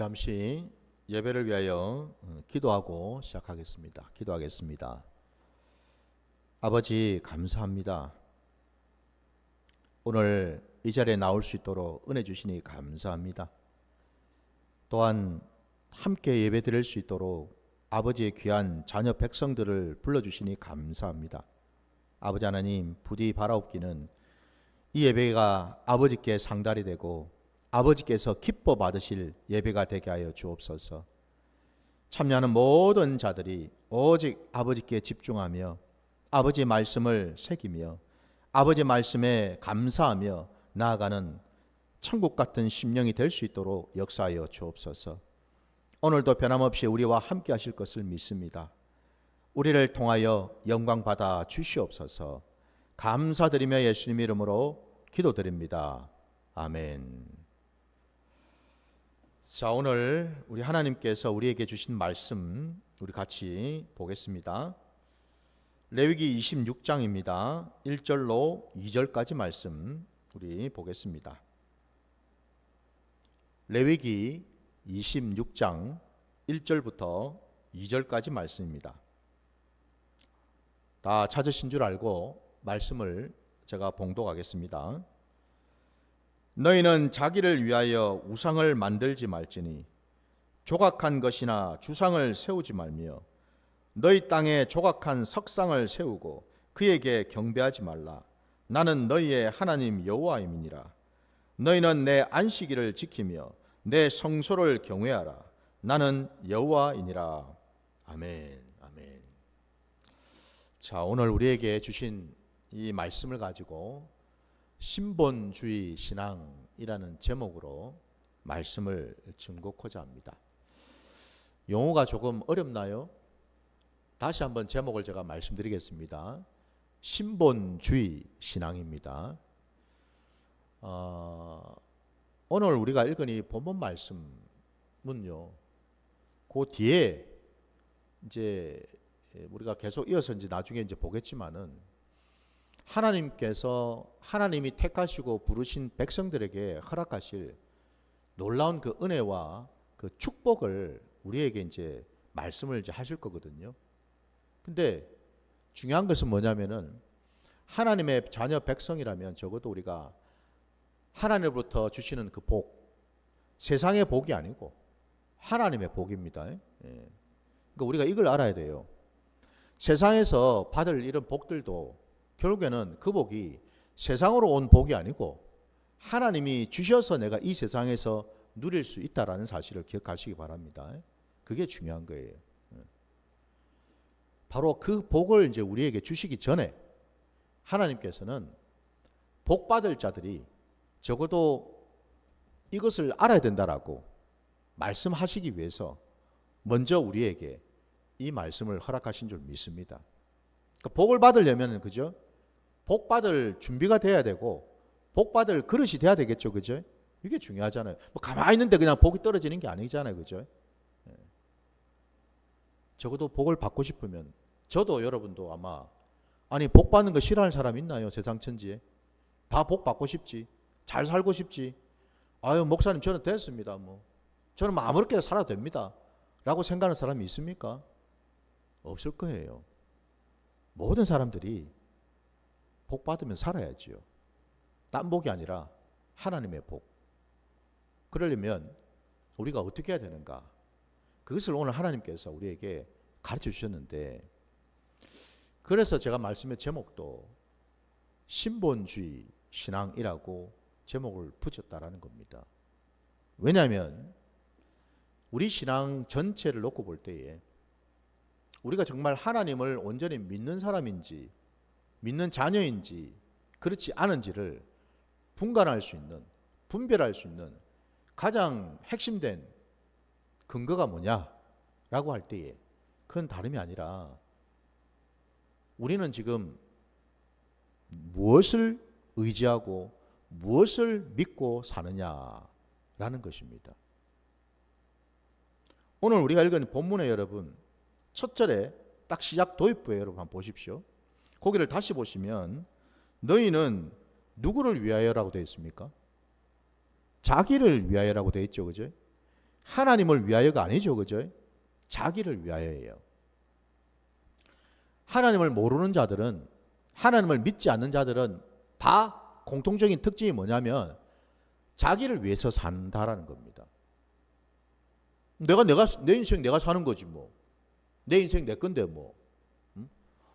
잠시 예배를 위하여 기도하고 시작하겠습니다. 기도하겠습니다. 아버지 감사합니다. 오늘 이 자리에 나올 수 있도록 은혜 주시니 감사합니다. 또한 함께 예배 드릴 수 있도록 아버지의 귀한 자녀 백성들을 불러주시니 감사합니다. 아버지 하나님, 부디 바라옵기는 이 예배가 아버지께 상달이 되고 아버지께서 기뻐 받으실 예배가 되게 하여 주옵소서. 참여하는 모든 자들이 오직 아버지께 집중하며 아버지의 말씀을 새기며 아버지의 말씀에 감사하며 나아가는 천국 같은 심령이 될 수 있도록 역사하여 주옵소서. 오늘도 변함없이 우리와 함께 하실 것을 믿습니다. 우리를 통하여 영광 받아 주시옵소서. 감사드리며 예수님 이름으로 기도드립니다. 아멘. 자, 오늘 우리 하나님께서 우리에게 주신 말씀 우리 같이 보겠습니다. 레위기 26장입니다. 1절로 2절까지 말씀 우리 보겠습니다. 레위기 26장 1절부터 2절까지 말씀입니다. 다 찾으신 줄 알고 말씀을 제가 봉독하겠습니다. 너희는 자기를 위하여 우상을 만들지 말지니 조각한 것이나 주상을 세우지 말며 너희 땅에 조각한 석상을 세우고 그에게 경배하지 말라. 나는 너희의 하나님 여호와임이니라. 너희는 내 안식일을 지키며 내 성소를 경외하라. 나는 여호와이니라. 아멘. 아멘. 자, 오늘 우리에게 주신 이 말씀을 가지고 신본주의 신앙이라는 제목으로 말씀을 증거하고자 합니다. 용어가 조금 어렵나요? 다시 한번 제목을 제가 말씀드리겠습니다. 신본주의 신앙입니다. 오늘 우리가 읽은 이 본문 말씀은요, 그 뒤에 이제 우리가 계속 이어서 이제 나중에 이제 보겠지만은 하나님께서 하나님이 택하시고 부르신 백성들에게 허락하실 놀라운 그 은혜와 그 축복을 우리에게 이제 말씀을 이제 하실 거거든요. 근데 중요한 것은 뭐냐면은 하나님의 자녀 백성이라면 적어도 우리가 하나님으로부터 주시는 그 복, 세상의 복이 아니고 하나님의 복입니다. 그러니까 우리가 이걸 알아야 돼요. 세상에서 받을 이런 복들도 결국에는 그 복이 세상으로 온 복이 아니고 하나님이 주셔서 내가 이 세상에서 누릴 수 있다라는 사실을 기억하시기 바랍니다. 그게 중요한 거예요. 바로 그 복을 이제 우리에게 주시기 전에 하나님께서는 복 받을 자들이 적어도 이것을 알아야 된다라고 말씀하시기 위해서 먼저 우리에게 이 말씀을 허락하신 줄 믿습니다. 그러니까 복을 받으려면 그죠? 복 받을 준비가 돼야 되고 복 받을 그릇이 돼야 되겠죠, 그죠? 이게 중요하잖아요. 뭐 가만히 있는데 그냥 복이 떨어지는 게 아니잖아요, 그죠? 적어도 복을 받고 싶으면 저도 여러분도 아마 아니 복 받는 거 싫어하는 사람 있나요, 세상 천지에? 다 복 받고 싶지, 잘 살고 싶지. 아유 목사님 저는 됐습니다, 뭐 저는 아무렇게나 살아도 됩니다.라고 생각하는 사람이 있습니까? 없을 거예요. 모든 사람들이 복 받으면 살아야지요. 딴 복이 아니라 하나님의 복. 그러려면 우리가 어떻게 해야 되는가? 그것을 오늘 하나님께서 우리에게 가르쳐 주셨는데, 그래서 제가 말씀의 제목도 신본주의 신앙이라고 제목을 붙였다라는 겁니다. 왜냐하면 우리 신앙 전체를 놓고 볼 때에 우리가 정말 하나님을 온전히 믿는 사람인지 믿는 자녀인지 그렇지 않은지를 분간할 수 있는, 분별할 수 있는 가장 핵심된 근거가 뭐냐라고 할 때에 그건 다름이 아니라 우리는 지금 무엇을 의지하고 무엇을 믿고 사느냐라는 것입니다. 오늘 우리가 읽은 본문에 여러분 첫 절에 딱 시작 도입부에 여러분 한번 보십시오. 거기를 다시 보시면 너희는 누구를 위하여라고 되어 있습니까? 자기를 위하여라고 되어 있죠, 그죠? 하나님을 위하여가 아니죠. 그죠? 자기를 위하여예요. 하나님을 모르는 자들은, 하나님을 믿지 않는 자들은 다 공통적인 특징이 뭐냐면 자기를 위해서 산다라는 겁니다. 내 인생 내가 사는 거지 뭐. 내 인생 내 건데 뭐.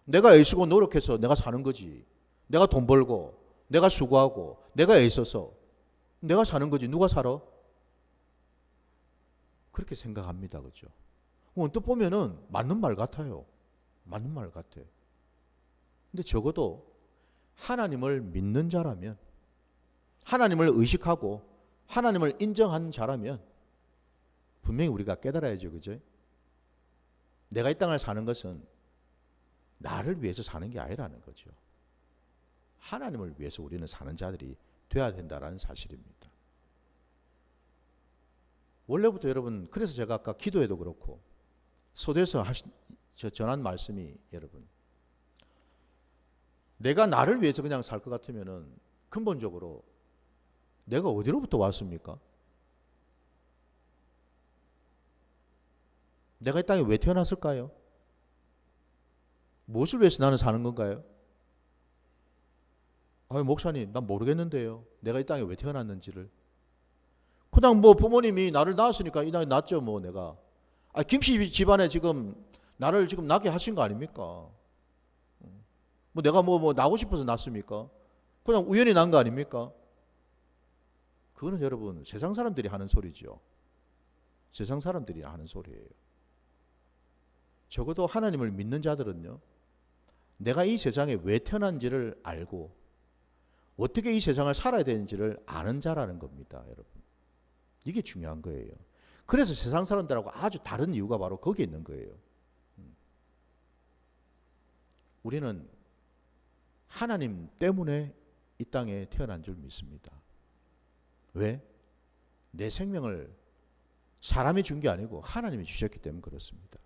내가 애쓰고 노력해서 내가 사는 거지. 내가 돈 벌고 내가 수고하고 내가 애써서 내가 사는 거지. 누가 살아? 그렇게 생각합니다. 그죠? 언뜻 보면은 맞는 말 같아요. 맞는 말 같아. 근데 적어도 하나님을 믿는 자라면, 하나님을 의식하고 하나님을 인정하는 자라면 분명히 우리가 깨달아야죠. 그죠? 내가 이 땅을 사는 것은 나를 위해서 사는 게 아니라는 거죠. 하나님을 위해서 우리는 사는 자들이 되어야 된다는 사실입니다. 원래부터 여러분, 그래서 제가 아까 기도에도 그렇고 서두에서 전한 말씀이, 여러분, 내가 나를 위해서 그냥 살 것 같으면은 근본적으로 내가 어디로부터 왔습니까? 내가 이 땅에 왜 태어났을까요? 무엇을 위해서 나는 사는 건가요? 목사님, 난 모르겠는데요. 내가 이 땅에 왜 태어났는지를. 그냥 뭐 부모님이 나를 낳았으니까 이 땅에 낳았죠, 뭐 내가. 김씨 집안에 지금 나를 지금 낳게 하신 거 아닙니까? 뭐 내가 뭐 나고 싶어서 낳습니까? 그냥 우연히 난 거 아닙니까? 그거는 여러분 세상 사람들이 하는 소리죠. 세상 사람들이 하는 소리예요. 적어도 하나님을 믿는 자들은요, 내가 이 세상에 왜 태어난지를 알고 어떻게 이 세상을 살아야 되는지를 아는 자라는 겁니다, 여러분. 이게 중요한 거예요. 그래서 세상 사람들하고 아주 다른 이유가 바로 거기에 있는 거예요. 우리는 하나님 때문에 이 땅에 태어난 줄 믿습니다. 왜? 내 생명을 사람이 준 게 아니고 하나님이 주셨기 때문에 그렇습니다.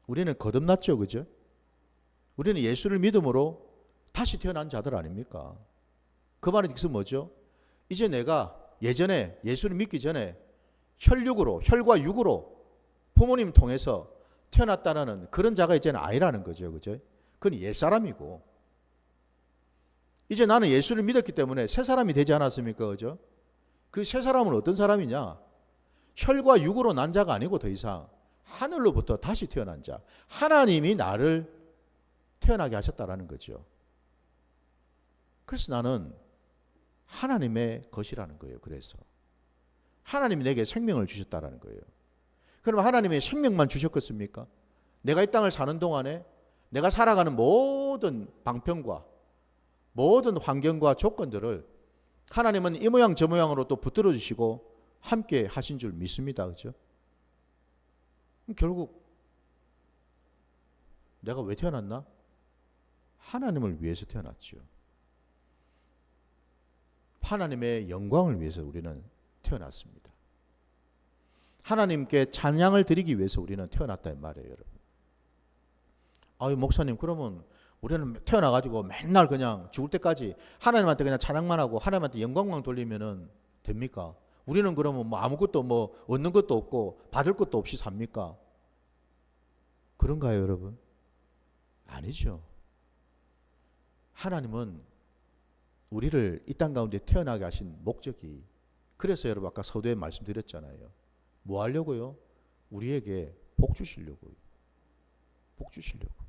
우리는 거듭났죠, 그죠? 우리는 예수를 믿음으로 다시 태어난 자들 아닙니까? 그 말의 뜻은 뭐죠? 이제 내가 예전에 예수를 믿기 전에 혈과 육으로 부모님 통해서 태어났다는 그런 자가 이제는 아니라는 거죠, 그죠? 그건 옛사람이고, 이제 나는 예수를 믿었기 때문에 새 사람이 되지 않았습니까, 그죠? 그 새 사람은 어떤 사람이냐? 혈과 육으로 난 자가 아니고 더 이상 하늘로부터 다시 태어난 자, 하나님이 나를 태어나게 하셨다라는 거죠. 그래서 나는 하나님의 것이라는 거예요. 그래서 하나님이 내게 생명을 주셨다라는 거예요. 그럼 하나님이 생명만 주셨겠습니까? 내가 이 땅을 사는 동안에 내가 살아가는 모든 방편과 모든 환경과 조건들을 하나님은 이 모양 저 모양으로 또 붙들어 주시고 함께 하신 줄 믿습니다. 그렇죠? 결국 내가 왜 태어났나? 하나님을 위해서 태어났죠. 하나님의 영광을 위해서 우리는 태어났습니다. 하나님께 찬양을 드리기 위해서 우리는 태어났다는 말이에요, 여러분. 목사님, 그러면 우리는 태어나가지고 맨날 그냥 죽을 때까지 하나님한테 그냥 찬양만 하고 하나님한테 영광만 돌리면은 됩니까? 우리는 그러면 뭐 아무것도 뭐 얻는 것도 없고 받을 것도 없이 삽니까? 그런가요, 여러분? 아니죠. 하나님은 우리를 이 땅 가운데 태어나게 하신 목적이, 그래서 여러분 아까 서두에 말씀드렸잖아요. 뭐 하려고요? 우리에게 복 주시려고요. 복 주시려고.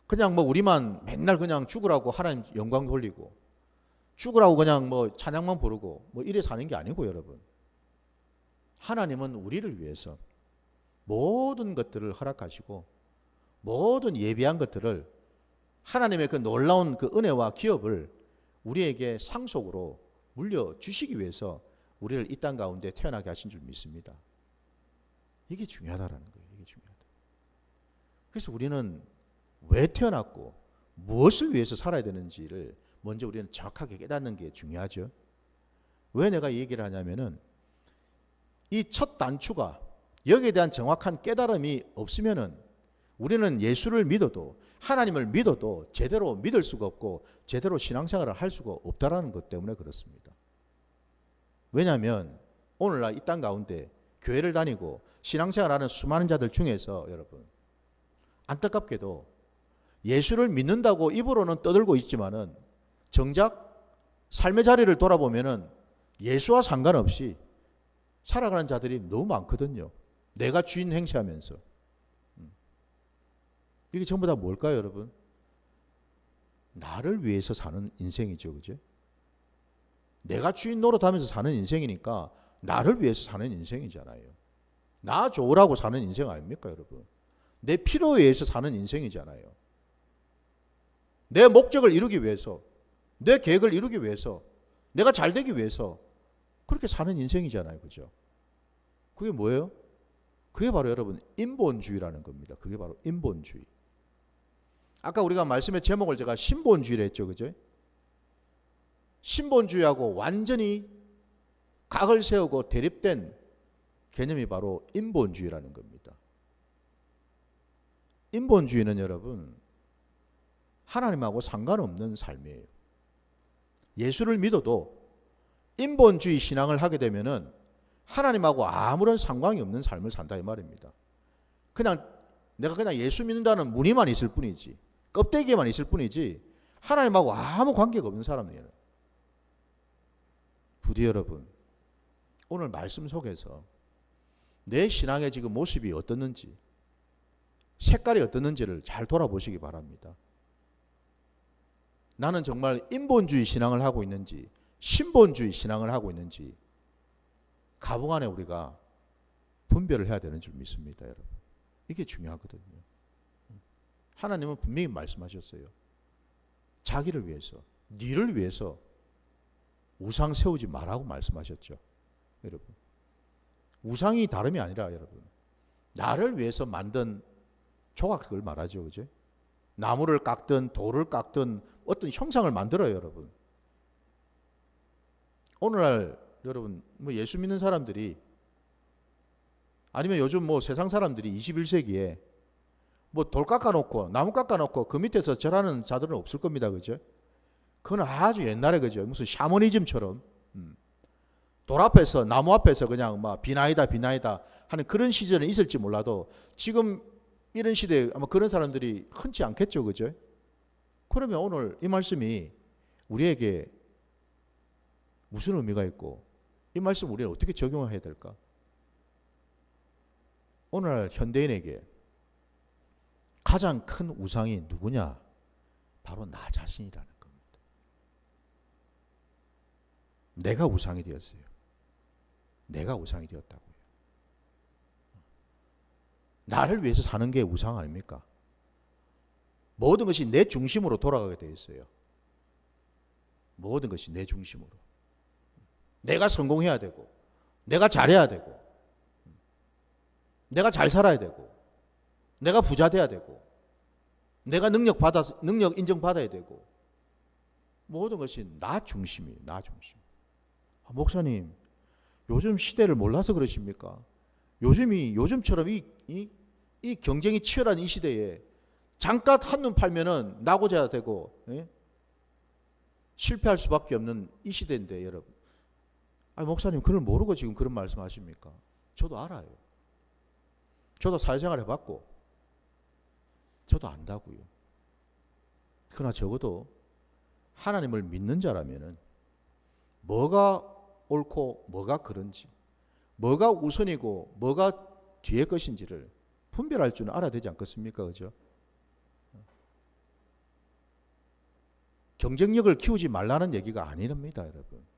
그냥 뭐 우리만 맨날 그냥 죽으라고 하나님 영광 돌리고 죽으라고 그냥 뭐 찬양만 부르고 뭐 이래 사는 게 아니고, 여러분. 하나님은 우리를 위해서 모든 것들을 허락하시고 모든 예비한 것들을, 하나님의 그 놀라운 그 은혜와 기업을 우리에게 상속으로 물려주시기 위해서 우리를 이 땅 가운데 태어나게 하신 줄 믿습니다. 이게 중요하다라는 거예요. 이게 중요하다. 그래서 우리는 왜 태어났고 무엇을 위해서 살아야 되는지를 먼저 우리는 정확하게 깨닫는 게 중요하죠. 왜 내가 이 얘기를 하냐면은 이 첫 단추가, 여기에 대한 정확한 깨달음이 없으면은 우리는 예수를 믿어도 하나님을 믿어도 제대로 믿을 수가 없고 제대로 신앙생활을 할 수가 없다라는 것 때문에 그렇습니다. 왜냐하면 오늘날 이 땅 가운데 교회를 다니고 신앙생활하는 수많은 자들 중에서 여러분 안타깝게도 예수를 믿는다고 입으로는 떠들고 있지만은 정작 삶의 자리를 돌아보면은 예수와 상관없이 살아가는 자들이 너무 많거든요. 내가 주인 행세하면서. 이게 전부 다 뭘까요, 여러분? 나를 위해서 사는 인생이죠, 그죠? 내가 주인 노릇하면서 사는 인생이니까 나를 위해서 사는 인생이잖아요. 나 좋으라고 사는 인생 아닙니까, 여러분? 내 필요에 의해서 사는 인생이잖아요. 내 목적을 이루기 위해서, 내 계획을 이루기 위해서, 내가 잘 되기 위해서 그렇게 사는 인생이잖아요, 그죠? 그게 뭐예요? 그게 바로 여러분 인본주의라는 겁니다. 그게 바로 인본주의. 아까 우리가 말씀의 제목을 제가 신본주의를 했죠, 그죠? 신본주의하고 완전히 각을 세우고 대립된 개념이 바로 인본주의라는 겁니다. 인본주의는 여러분 하나님하고 상관없는 삶이에요. 예수를 믿어도 인본주의 신앙을 하게 되면은 하나님하고 아무런 상관이 없는 삶을 산다 이 말입니다. 내가 그냥 예수 믿는다는 무늬만 있을 뿐이지, 껍데기에만 있을 뿐이지 하나님하고 아무 관계가 없는 사람이에요. 부디 여러분 오늘 말씀 속에서 내 신앙의 지금 모습이 어떻는지, 색깔이 어떻는지를 잘 돌아보시기 바랍니다. 나는 정말 인본주의 신앙을 하고 있는지 신본주의 신앙을 하고 있는지 가붕안에 우리가 분별을 해야 되는 줄 믿습니다, 여러분. 이게 중요하거든요. 하나님은 분명히 말씀하셨어요. 자기를 위해서, 너를 위해서 우상 세우지 말라고 말씀하셨죠, 여러분. 우상이 다름이 아니라 여러분 나를 위해서 만든 조각을 말하죠, 그죠? 나무를 깎든 돌을 깎든 어떤 형상을 만들어요, 여러분. 오늘날 여러분 뭐 예수 믿는 사람들이 아니면 요즘 뭐 세상 사람들이 21세기에 뭐 돌 깎아놓고 나무 깎아놓고 그 밑에서 절하는 자들은 없을 겁니다, 그죠? 그건 아주 옛날에 그죠? 무슨 샤머니즘처럼 돌 앞에서 나무 앞에서 그냥 막 비나이다 하는 그런 시절은 있을지 몰라도 지금 이런 시대에 아마 그런 사람들이 흔치 않겠죠, 그죠? 그러면 오늘 이 말씀이 우리에게 무슨 의미가 있고 이 말씀 우리는 어떻게 적용해야 될까? 오늘날 현대인에게 가장 큰 우상이 누구냐? 바로 나 자신이라는 겁니다. 내가 우상이 되었어요. 내가 우상이 되었다고요. 나를 위해서 사는 게 우상 아닙니까? 모든 것이 내 중심으로 돌아가게 되어 있어요. 모든 것이 내 중심으로. 내가 성공해야 되고, 내가 잘해야 되고, 내가 잘 살아야 되고, 내가 부자 돼야 되고, 내가 능력 인정받아야 되고, 모든 것이 나 중심이에요. 나 중심. 목사님, 요즘 시대를 몰라서 그러십니까? 요즘처럼 이 경쟁이 치열한 이 시대에 잠깐 한눈 팔면은 나고자야 되고, 실패할 수밖에 없는 이 시대인데, 여러분. 목사님, 그걸 모르고 지금 그런 말씀 하십니까? 저도 알아요. 저도 사회생활 해봤고, 저도 안다고요. 그러나 적어도 하나님을 믿는 자라면은 뭐가 옳고 뭐가 그런지, 뭐가 우선이고 뭐가 뒤의 것인지를 분별할 줄은 알아야 되지 않겠습니까? 그죠? 경쟁력을 키우지 말라는 얘기가 아니랍니다, 여러분.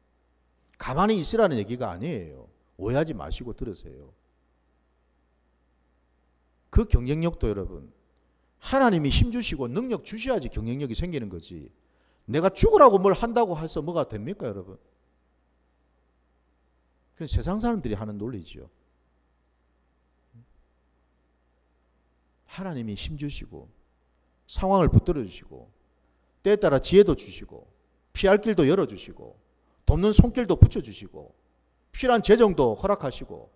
가만히 있으라는 얘기가 아니에요. 오해하지 마시고 들으세요. 그 경쟁력도 여러분 하나님이 힘주시고 능력 주셔야지 경쟁력이 생기는 거지. 내가 죽으라고 뭘 한다고 해서 뭐가 됩니까, 여러분? 그건 세상 사람들이 하는 논리죠. 하나님이 힘주시고 상황을 붙들어 주시고 때에 따라 지혜도 주시고 피할 길도 열어주시고 돕는 손길도 붙여주시고 필요한 재정도 허락하시고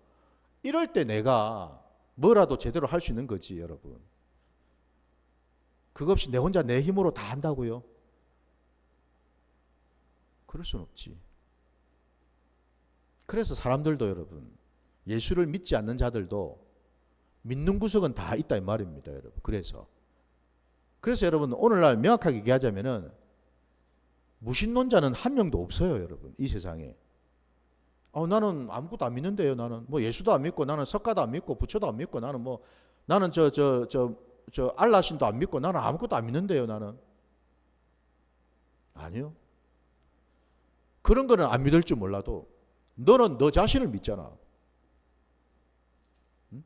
이럴 때 내가 뭐라도 제대로 할 수 있는 거지, 여러분. 그거 없이 내 혼자 내 힘으로 다 한다고요? 그럴 순 없지. 그래서 사람들도 여러분, 예수를 믿지 않는 자들도 믿는 구석은 다 있다 이 말입니다, 여러분. 그래서 여러분, 오늘날 명확하게 얘기하자면은 무신론자는 한 명도 없어요, 여러분. 이 세상에. 나는 아무것도 안 믿는데요. 나는 뭐 예수도 안 믿고, 나는 석가도 안 믿고, 부처도 안 믿고, 나는 알라신도 안 믿고, 나는 아무것도 안 믿는데요. 나는. 아니요. 그런 거는 안 믿을 줄 몰라도 너는 너 자신을 믿잖아. 응?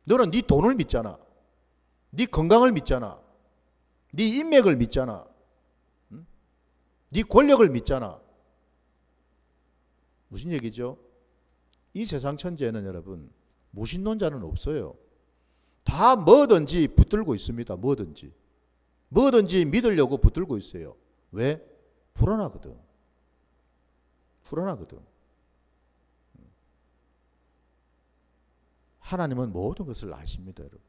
너는 네 돈을 믿잖아. 네 건강을 믿잖아. 네 인맥을 믿잖아. 응? 네 권력을 믿잖아. 무슨 얘기죠? 이 세상 천지에는 여러분 무신론자는 없어요. 다 뭐든지 붙들고 있습니다. 뭐든지 믿으려고 붙들고 있어요. 왜? 불안하거든. 하나님은 모든 것을 아십니다, 여러분.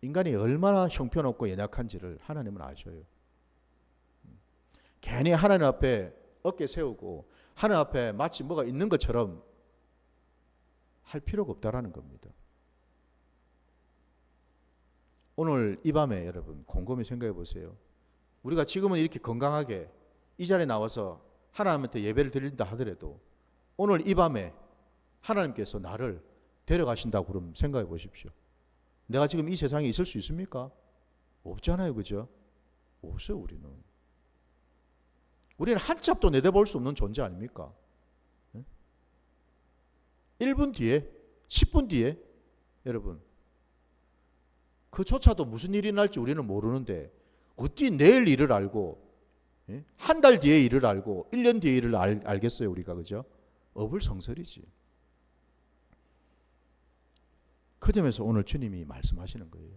인간이 얼마나 형편없고 연약한지를 하나님은 아셔요. 괜히 하나님 앞에 어깨 세우고 하나님 앞에 마치 뭐가 있는 것처럼 할 필요가 없다라는 겁니다. 오늘 이 밤에 여러분 곰곰이 생각해 보세요. 우리가 지금은 이렇게 건강하게 이 자리에 나와서 하나님한테 예배를 드린다 하더라도 오늘 이 밤에 하나님께서 나를 데려가신다고 그러면 생각해 보십시오. 내가 지금 이 세상에 있을 수 있습니까? 없잖아요, 그죠? 없어요, 우리는 한 치 앞도 내다볼 수 없는 존재 아닙니까? 1분 뒤에, 10분 뒤에, 여러분, 그조차도 무슨 일이 날지 우리는 모르는데 어떻게 내일 일을 알고 한 달 뒤에 일을 알고 1년 뒤에 일을 알겠어요, 우리가, 그죠? 어불성설이지. 그 점에서 오늘 주님이 말씀하시는 거예요.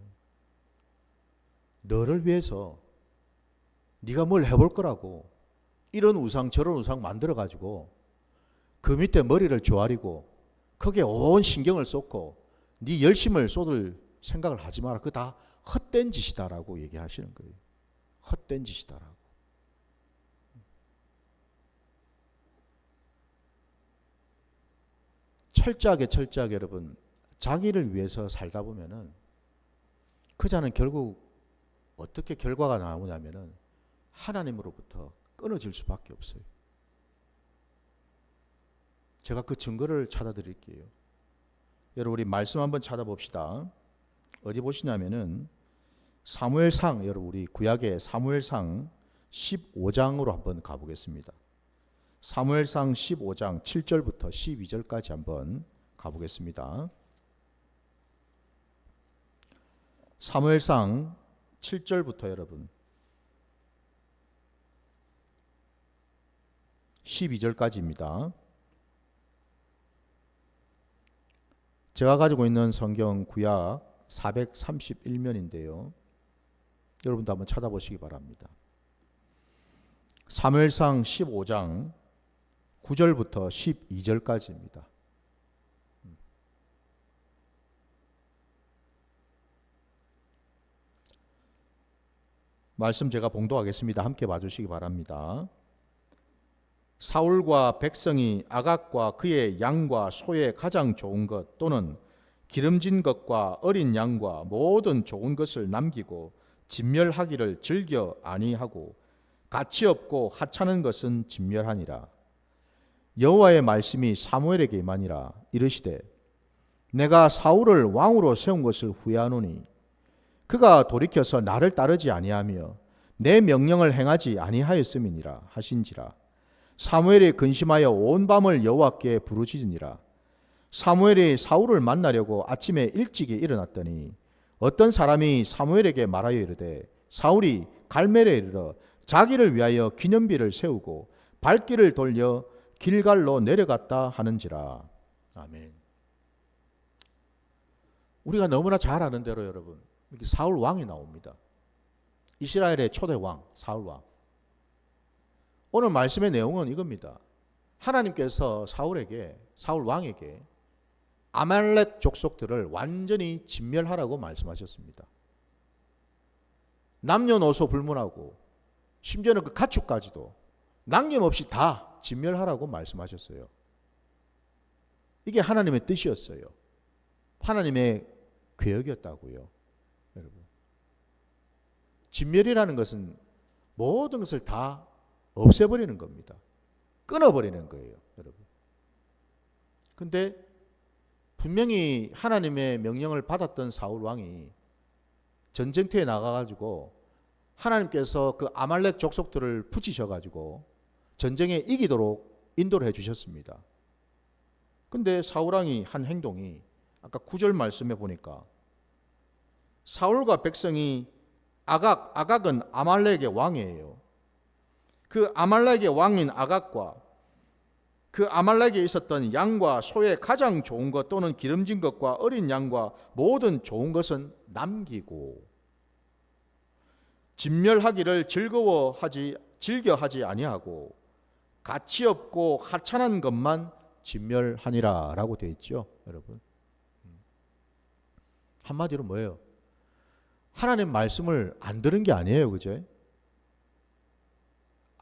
너를 위해서 네가 뭘 해볼 거라고 이런 우상 저런 우상 만들어가지고 그 밑에 머리를 조아리고 거기에 온 신경을 쏟고 네 열심을 쏟을 생각을 하지 마라. 그거 다 헛된 짓이다라고 얘기하시는 거예요. 헛된 짓이다라고. 철저하게 여러분, 자기를 위해서 살다 보면은 그 자는 결국 어떻게 결과가 나오냐면은 하나님으로부터 끊어질 수밖에 없어요. 제가 그 증거를 찾아드릴게요. 여러분, 우리 말씀 한번 찾아봅시다. 어디 보시냐면은 사무엘상, 여러분 우리 구약의 사무엘상 15장으로 한번 가보겠습니다. 사무엘상 15장 7절부터 12절까지 한번 가보겠습니다. 사무엘상 7절부터 여러분 12절까지입니다. 제가 가지고 있는 성경 구약 431면인데요. 여러분도 한번 찾아보시기 바랍니다. 사무엘상 15장 9절부터 12절까지입니다. 말씀 제가 봉독하겠습니다. 함께 봐주시기 바랍니다. 사울과 백성이 아각과 그의 양과 소의 가장 좋은 것 또는 기름진 것과 어린 양과 모든 좋은 것을 남기고 진멸하기를 즐겨 아니하고 가치 없고 하찮은 것은 진멸하니라. 여호와의 말씀이 사무엘에게 임하니라. 이르시되 내가 사울을 왕으로 세운 것을 후회하노니 그가 돌이켜서 나를 따르지 아니하며 내 명령을 행하지 아니하였음이니라 하신지라. 사무엘이 근심하여 온 밤을 여호와께 부르짖으니라. 사무엘이 사울을 만나려고 아침에 일찍이 일어났더니 어떤 사람이 사무엘에게 말하여 이르되 사울이 갈멜에 이르러 자기를 위하여 기념비를 세우고 발길을 돌려 길갈로 내려갔다 하는지라. 아멘. 우리가 너무나 잘 아는 대로 여러분 이렇게 사울 왕이 나옵니다. 이스라엘의 초대 왕 사울 왕. 오늘 말씀의 내용은 이겁니다. 하나님께서 사울 왕에게 아말렉 족속들을 완전히 진멸하라고 말씀하셨습니다. 남녀노소 불문하고 심지어는 그 가축까지도 남김없이 다 진멸하라고 말씀하셨어요. 이게 하나님의 뜻이었어요. 하나님의 계획이었다고요. 여러분. 진멸이라는 것은 모든 것을 다 없애버리는 겁니다. 끊어버리는 거예요. 여러분. 근데 분명히 하나님의 명령을 받았던 사울 왕이 전쟁터에 나가가지고 하나님께서 그 아말렉 족속들을 붙이셔가지고 전쟁에 이기도록 인도를 해주셨습니다. 근데 사울 왕이 한 행동이 아까 9절 말씀해 보니까 사울과 백성이 아각은 아말렉의 왕이에요. 그 아말렉의 왕인 아각과 그 아말렉에 있었던 양과 소의 가장 좋은 것 또는 기름진 것과 어린 양과 모든 좋은 것은 남기고 진멸하기를 즐겨하지 아니하고 가치 없고 하찮은 것만 진멸하니라 라고 되어 있죠. 여러분. 한마디로 뭐예요? 하나님 말씀을 안 들은 게 아니에요. 그죠?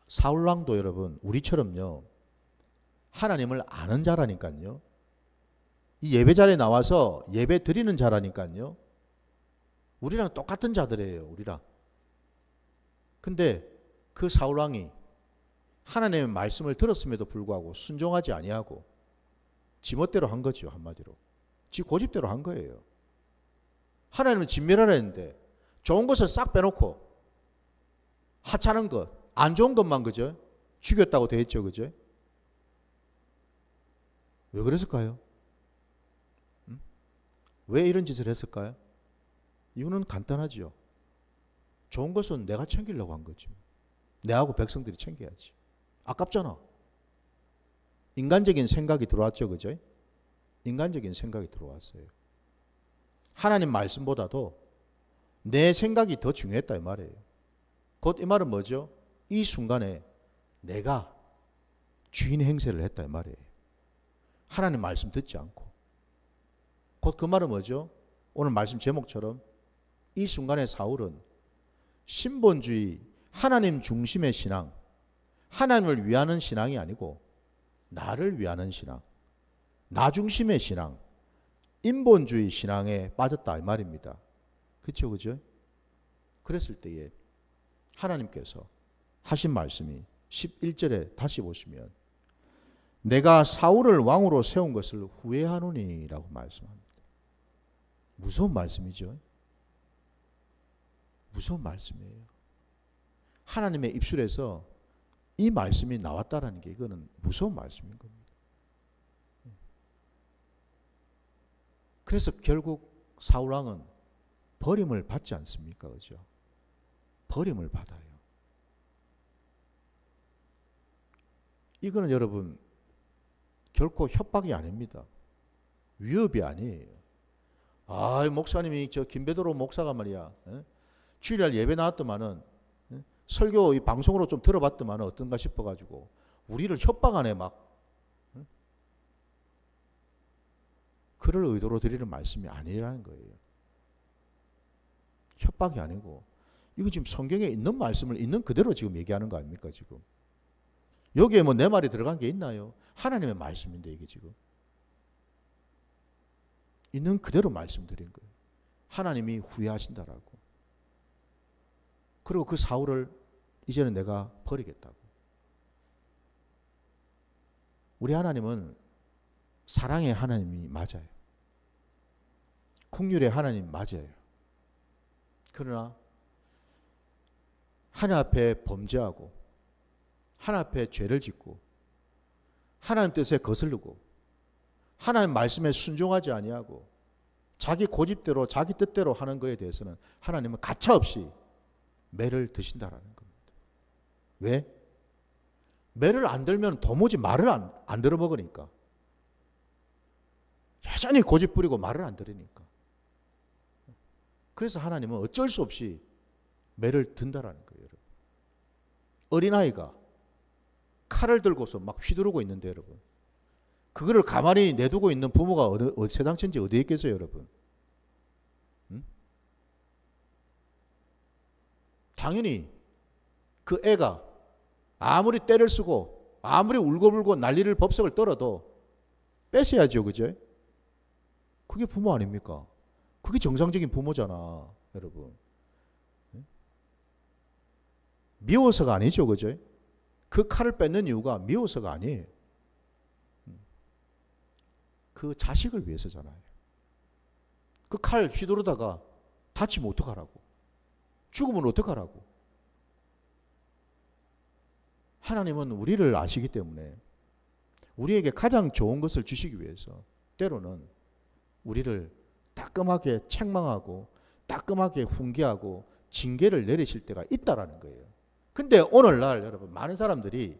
사울왕도 여러분 우리처럼요. 하나님을 아는 자라니까요. 이 예배 자리에 나와서 예배 드리는 자라니까요. 우리랑 똑같은 자들이에요. 우리랑. 근데 그 사울왕이 하나님의 말씀을 들었음에도 불구하고 순종하지 아니하고 지멋대로 한 거죠. 한마디로. 지 고집대로 한 거예요. 하나님은 진멸하라 했는데 좋은 것을 싹 빼놓고 하찮은 것, 안 좋은 것만 그죠? 죽였다고 되어 있죠. 그죠? 왜 그랬을까요? 왜 이런 짓을 했을까요? 이유는 간단하죠. 좋은 것은 내가 챙기려고 한 거죠. 내하고 백성들이 챙겨야지. 아깝잖아. 인간적인 생각이 들어왔죠. 그죠? 인간적인 생각이 들어왔어요. 하나님 말씀보다도 내 생각이 더 중요했다 이 말이에요. 곧 이 말은 뭐죠? 이 순간에 내가 주인 행세를 했다 이 말이에요. 하나님 말씀 듣지 않고. 곧 그 말은 뭐죠? 오늘 말씀 제목처럼 이 순간에 사울은 신본주의, 하나님 중심의 신앙, 하나님을 위하는 신앙이 아니고 나를 위하는 신앙, 나 중심의 신앙, 인본주의 신앙에 빠졌다 이 말입니다. 그렇죠, 그죠? 그랬을 때에 하나님께서 하신 말씀이 11절에 다시 보시면 내가 사울을 왕으로 세운 것을 후회하노니 라고 말씀합니다. 무서운 말씀이죠. 무서운 말씀이에요. 하나님의 입술에서 이 말씀이 나왔다라는 게 이거는 무서운 말씀인 겁니다. 그래서 결국 사울 왕은 버림을 받지 않습니까? 그죠? 버림을 받아요. 이거는 여러분 결코 협박이 아닙니다. 위협이 아니에요. 아, 목사님이 저 김배도로 목사가 말이야. 주일날 예배 나왔더만은 설교 이 방송으로 좀 들어봤더만은 어떤가 싶어가지고 우리를 협박하네 막. 그럴 의도로 드리는 말씀이 아니라는 거예요. 협박이 아니고 이거 지금 성경에 있는 말씀을 있는 그대로 지금 얘기하는 거 아닙니까 지금. 여기에 뭐 내 말이 들어간 게 있나요? 하나님의 말씀인데 이게 지금. 있는 그대로 말씀드린 거예요. 하나님이 후회하신다라고. 그리고 그 사울을 이제는 내가 버리겠다고. 우리 하나님은 사랑의 하나님이 맞아요. 긍휼의 하나님 맞아요. 그러나 하나님 앞에 범죄하고 하나님 앞에 죄를 짓고 하나님 뜻에 거스르고 하나님 말씀에 순종하지 아니하고 자기 고집대로 자기 뜻대로 하는 것에 대해서는 하나님은 가차없이 매를 드신다라는 겁니다. 왜? 매를 안 들면 도무지 말을 안 들어먹으니까. 여전히 고집 부리고 말을 안 들으니까. 그래서 하나님은 어쩔 수 없이 매를 든다라는 거예요. 여러분. 어린아이가 칼을 들고서 막 휘두르고 있는데 여러분. 그거를 가만히 내두고 있는 부모가 세상 천지 어디에 있겠어요 여러분. 응? 당연히 그 애가 아무리 때를 쓰고 아무리 울고불고 난리를 법석을 떨어도 뺏어야죠, 그죠? 그게 부모 아닙니까? 그게 정상적인 부모잖아, 여러분. 미워서가 아니죠, 그죠? 그 칼을 뺏는 이유가 미워서가 아니에요. 그 자식을 위해서잖아요. 그 칼 휘두르다가 다치면 어떡하라고? 죽으면 어떡하라고? 하나님은 우리를 아시기 때문에 우리에게 가장 좋은 것을 주시기 위해서 때로는 우리를 따끔하게 책망하고 따끔하게 훈계하고 징계를 내리실 때가 있다라는 거예요. 근데 오늘날 여러분 많은 사람들이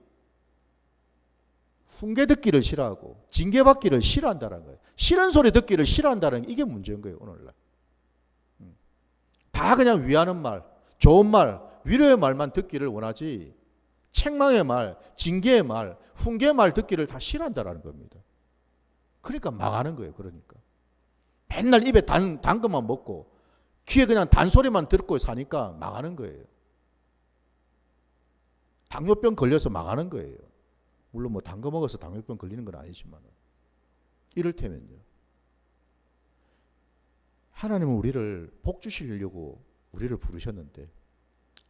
훈계 듣기를 싫어하고 징계 받기를 싫어한다는 거예요. 싫은 소리 듣기를 싫어한다는 이게 문제인 거예요, 오늘날. 다 그냥 위하는 말, 좋은 말, 위로의 말만 듣기를 원하지 책망의 말, 징계의 말, 훈계의 말 듣기를 다 싫어한다는 겁니다. 그러니까 망하는 거예요. 그러니까 맨날 입에 단 것만 먹고 귀에 그냥 단소리만 듣고 사니까 망하는 거예요. 당뇨병 걸려서 망하는 거예요. 물론 뭐 단 거 먹어서 당뇨병 걸리는 건 아니지만 이를테면요. 하나님은 우리를 복 주시려고 우리를 부르셨는데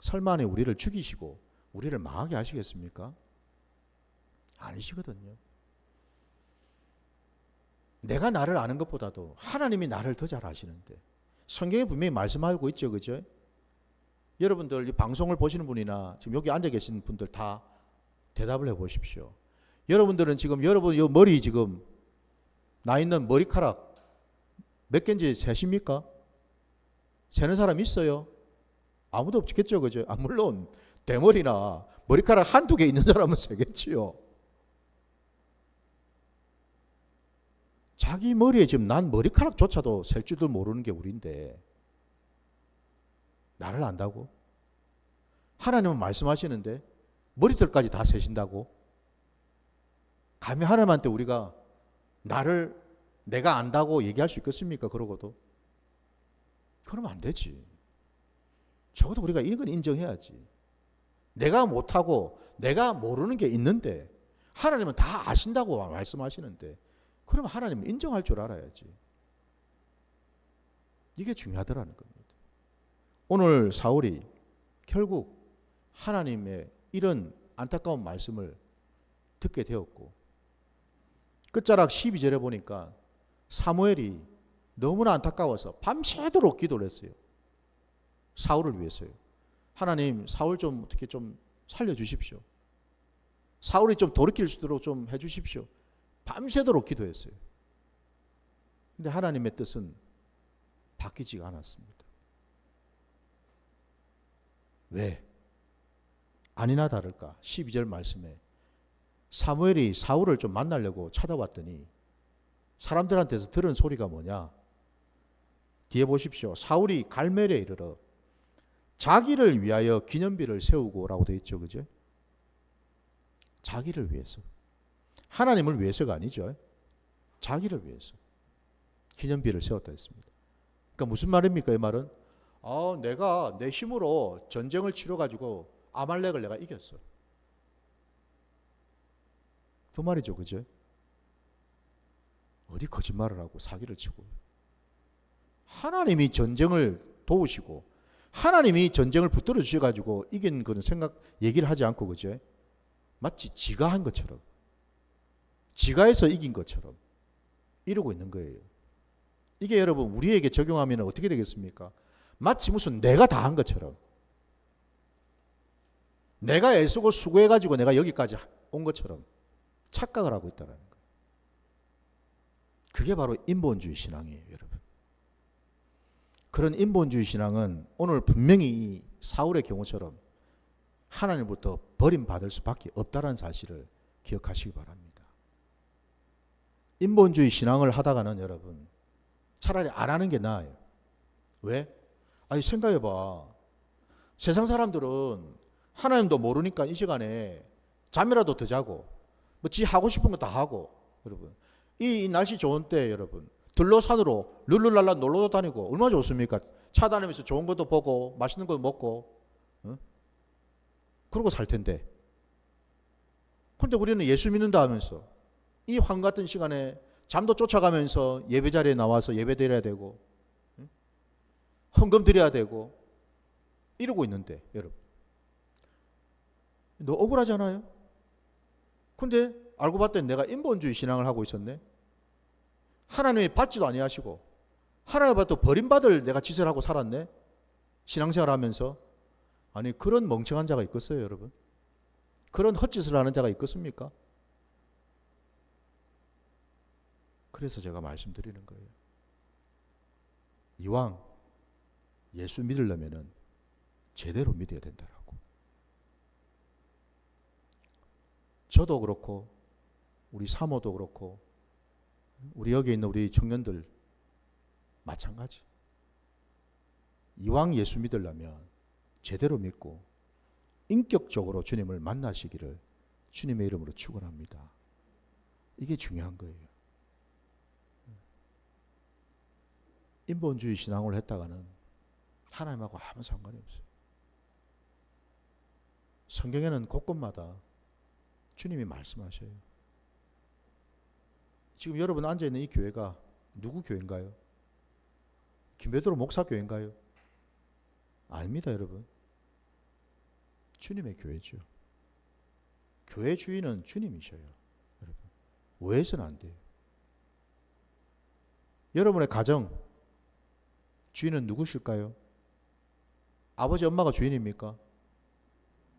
설마 우리를 죽이시고 우리를 망하게 하시겠습니까? 아니시거든요. 내가 나를 아는 것보다도 하나님이 나를 더 잘 아시는데 성경에 분명히 말씀하고 있죠, 그죠? 여러분들 이 방송을 보시는 분이나 지금 여기 앉아 계신 분들 다 대답을 해보십시오. 여러분들은 지금 여러분 요 머리 지금 나 있는 머리카락 몇 개인지 세십니까? 세는 사람 있어요? 아무도 없겠죠, 그죠? 물론 대머리나 머리카락 한두 개 있는 사람은 세겠지요. 자기 머리에 지금 난 머리카락조차도 셀 줄도 모르는 게 우리인데 나를 안다고? 하나님은 말씀하시는데 머리털까지 다 세신다고? 감히 하나님한테 우리가 내가 안다고 얘기할 수 있겠습니까? 그러고도 그러면 안 되지. 적어도 우리가 이건 인정해야지. 내가 못하고 내가 모르는 게 있는데 하나님은 다 아신다고 말씀하시는데 그러면 하나님은 인정할 줄 알아야지. 이게 중요하더라는 겁니다. 오늘 사울이 결국 하나님의 이런 안타까운 말씀을 듣게 되었고 끝자락 12절에 보니까 사무엘이 너무나 안타까워서 밤새도록 기도를 했어요. 사울을 위해서요. 하나님 사울 좀 어떻게 좀 살려주십시오. 사울이 좀 돌이킬 수 있도록 좀 해주십시오. 밤새도록 기도했어요. 근데 하나님의 뜻은 바뀌지가 않았습니다. 왜? 아니나 다를까 12절 말씀에 사무엘이 사울을 좀 만나려고 찾아왔더니 사람들한테서 들은 소리가 뭐냐? 뒤에 보십시오. 사울이 갈멜에 이르러 자기를 위하여 기념비를 세우고 라고 되어 있죠. 그죠? 자기를 위해서. 하나님을 위해서가 아니죠. 자기를 위해서 기념비를 세웠다 했습니다. 그러니까 무슨 말입니까? 이 말은 내가 내 힘으로 전쟁을 치러가지고 아말렉을 내가 이겼어. 그 말이죠. 그죠? 어디 거짓말을 하고 사기를 치고. 하나님이 전쟁을 도우시고 하나님이 전쟁을 붙들어 주셔가지고 이긴 그런 얘기를 하지 않고, 그죠? 마치 지가 한 것처럼, 지가 해서 이긴 것처럼 이러고 있는 거예요. 이게 여러분 우리에게 적용하면 어떻게 되겠습니까? 마치 무슨 내가 다 한 것처럼, 내가 애쓰고 수고해가지고 내가 여기까지 온 것처럼 착각을 하고 있다는 거예요. 그게 바로 인본주의 신앙이에요, 여러분. 그런 인본주의 신앙은 오늘 분명히 사울의 경우처럼 하나님부터 버림받을 수밖에 없다는 사실을 기억하시기 바랍니다. 인본주의 신앙을 하다가는 여러분 차라리 안 하는 게 나아요. 왜? 아니 생각해봐. 세상 사람들은 하나님도 모르니까 이 시간에 잠이라도 더 자고 뭐 지 하고 싶은 거 다 하고, 여러분 이 날씨 좋은 때 여러분 들로 산으로 룰루랄라 놀러도 다니고 얼마나 좋습니까? 차 다니면서 좋은 것도 보고 맛있는 거 먹고, 그러고 살 텐데. 그런데 우리는 예수 믿는다 하면서 이 황 같은 시간에 잠도 쫓아가면서 예배 자리에 나와서 예배 드려야 되고 헌금 드려야 되고 이러고 있는데 여러분, 너 억울하잖아요. 근데 알고 봤더니 내가 인본주의 신앙을 하고 있었네. 하나님이 받지도 아니하시고 하나님과 또 버림받을 내가 짓을 하고 살았네. 신앙생활 하면서. 아니 그런 멍청한 자가 있겠어요 여러분? 그런 헛짓을 하는 자가 있겠습니까? 그래서 제가 말씀드리는 거예요. 이왕 예수 믿으려면은 제대로 믿어야 된다라고. 저도 그렇고 우리 사모도 그렇고 우리 여기 있는 우리 청년들 마찬가지. 이왕 예수 믿으려면 제대로 믿고 인격적으로 주님을 만나시기를 주님의 이름으로 축원합니다. 이게 중요한 거예요. 인본주의 신앙을 했다가는 하나님하고 아무 상관이 없어요. 성경에는 곳곳마다 주님이 말씀하셔요. 지금 여러분 앉아있는 이 교회가 누구 교회인가요? 김베드로 목사 교회인가요? 아닙니다 여러분. 주님의 교회죠. 교회 주인은 주님이셔요. 여러분 오해해서는 안 돼요. 여러분의 가정 주인은 누구실까요? 아버지 엄마가 주인입니까?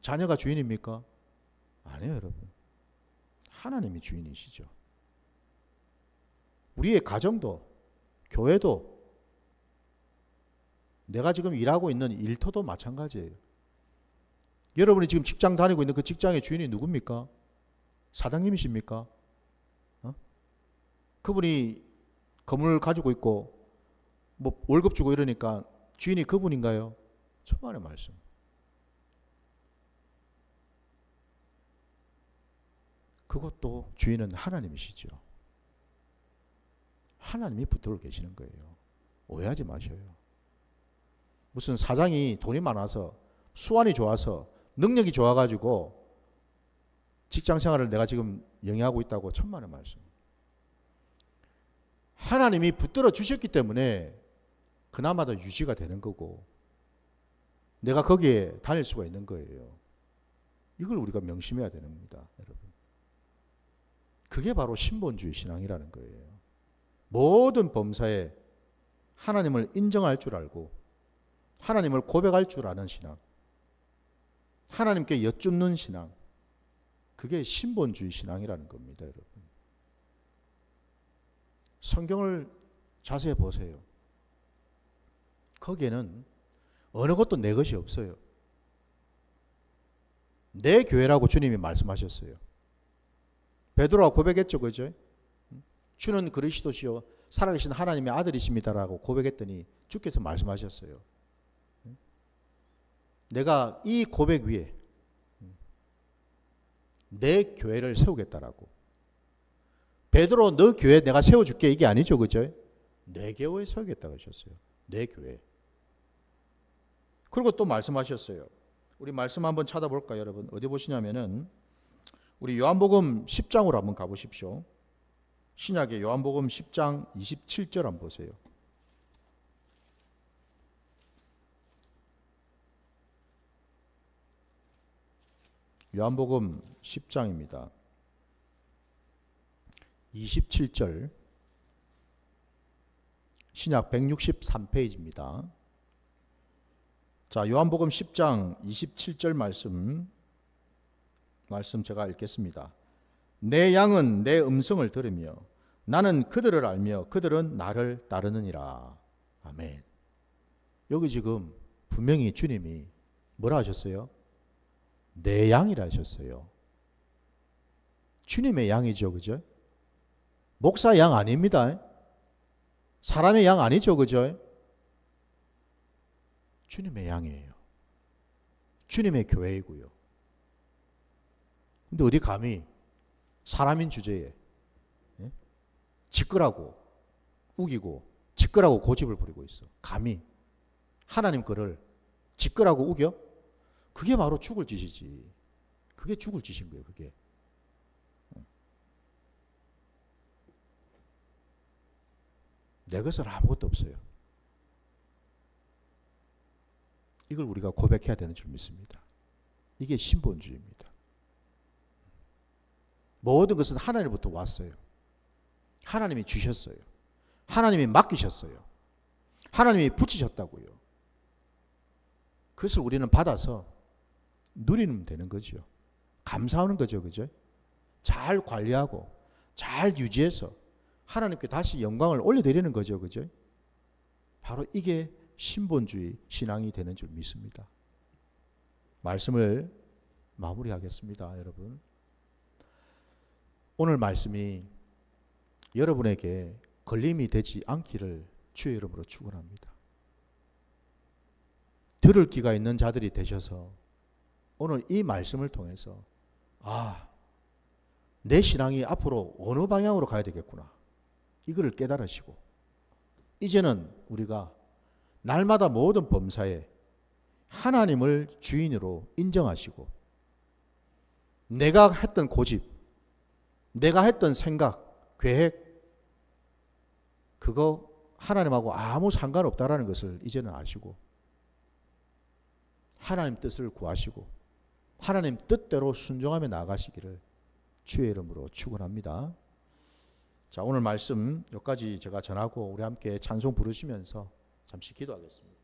자녀가 주인입니까? 아니에요 여러분. 하나님이 주인이시죠. 우리의 가정도 교회도 내가 지금 일하고 있는 일터도 마찬가지예요. 여러분이 지금 직장 다니고 있는 그 직장의 주인이 누굽니까? 사장님이십니까? 그분이 건물 가지고 있고 뭐 월급 주고 이러니까 주인이 그분인가요? 천만의 말씀. 그것도 주인은 하나님이시죠. 하나님이 붙들고 계시는 거예요. 오해하지 마셔요. 무슨 사장이 돈이 많아서 수완이 좋아서 능력이 좋아가지고 직장 생활을 내가 지금 영위하고 있다고 천만의 말씀. 하나님이 붙들어 주셨기 때문에 그나마 더 유지가 되는 거고 내가 거기에 다닐 수가 있는 거예요. 이걸 우리가 명심해야 되는 겁니다 여러분. 그게 바로 신본주의 신앙이라는 거예요. 모든 범사에 하나님을 인정할 줄 알고 하나님을 고백할 줄 아는 신앙, 하나님께 여쭙는 신앙, 그게 신본주의 신앙이라는 겁니다 여러분. 성경을 자세히 보세요. 거기에는 어느 것도 내 것이 없어요. 내 교회라고 주님이 말씀하셨어요. 베드로가 고백했죠, 그죠? 주는 그리스도시요 살아계신 하나님의 아들이십니다라고 고백했더니 주께서 말씀하셨어요. 내가 이 고백 위에 내 교회를 세우겠다라고. 베드로 너 교회 내가 세워줄게 이게 아니죠, 그죠? 내 교회 세우겠다고 하셨어요. 내 교회. 그리고 또 말씀하셨어요. 우리 말씀 한번 찾아볼까요, 여러분? 어디 보시냐면은 우리 요한복음 10장으로 한번 가보십시오. 신약의 요한복음 10장 27절 한번 보세요. 요한복음 10장입니다. 27절. 신약 163페이지입니다. 자, 요한복음 10장 27절 말씀 제가 읽겠습니다. 내 양은 내 음성을 들으며 나는 그들을 알며 그들은 나를 따르느니라. 아멘. 여기 지금 분명히 주님이 뭐라 하셨어요? 내 양이라 하셨어요. 주님의 양이죠, 그죠? 목사 양 아닙니다. 사람의 양 아니죠, 그죠? 주님의 양이에요. 주님의 교회이고요. 근데 어디 감히 사람인 주제에 지끄라고 우기고 지끄라고 고집을 부리고 있어. 감히 하나님 거를 지끄라고 우겨? 그게 바로 죽을 짓이지. 그게 죽을 짓인 거예요, 그게. 내 것은 아무것도 없어요. 이걸 우리가 고백해야 되는 줄 믿습니다. 이게 신본주의입니다. 모든 것은 하나님부터 왔어요. 하나님이 주셨어요. 하나님이 맡기셨어요. 하나님이 붙이셨다고요. 그것을 우리는 받아서 누리면 되는 거죠. 감사하는 거죠. 그죠? 잘 관리하고 잘 유지해서 하나님께 다시 영광을 올려드리는 거죠. 그죠? 바로 이게 신본주의 신앙이 되는 줄 믿습니다. 말씀을 마무리하겠습니다. 여러분, 오늘 말씀이 여러분에게 걸림이 되지 않기를 주의 이름으로 축원합니다. 들을 귀가 있는 자들이 되셔서 오늘 이 말씀을 통해서 내 신앙이 앞으로 어느 방향으로 가야 되겠구나, 이거를 깨달으시고 이제는 우리가 날마다 모든 범사에 하나님을 주인으로 인정하시고 내가 했던 고집, 내가 했던 생각, 계획, 그거 하나님하고 아무 상관없다라는 것을 이제는 아시고 하나님 뜻을 구하시고 하나님 뜻대로 순종하며 나아가시기를 주의 이름으로 축원합니다. 자, 오늘 말씀 여기까지 제가 전하고 우리 함께 찬송 부르시면서 잠시 기도하겠습니다.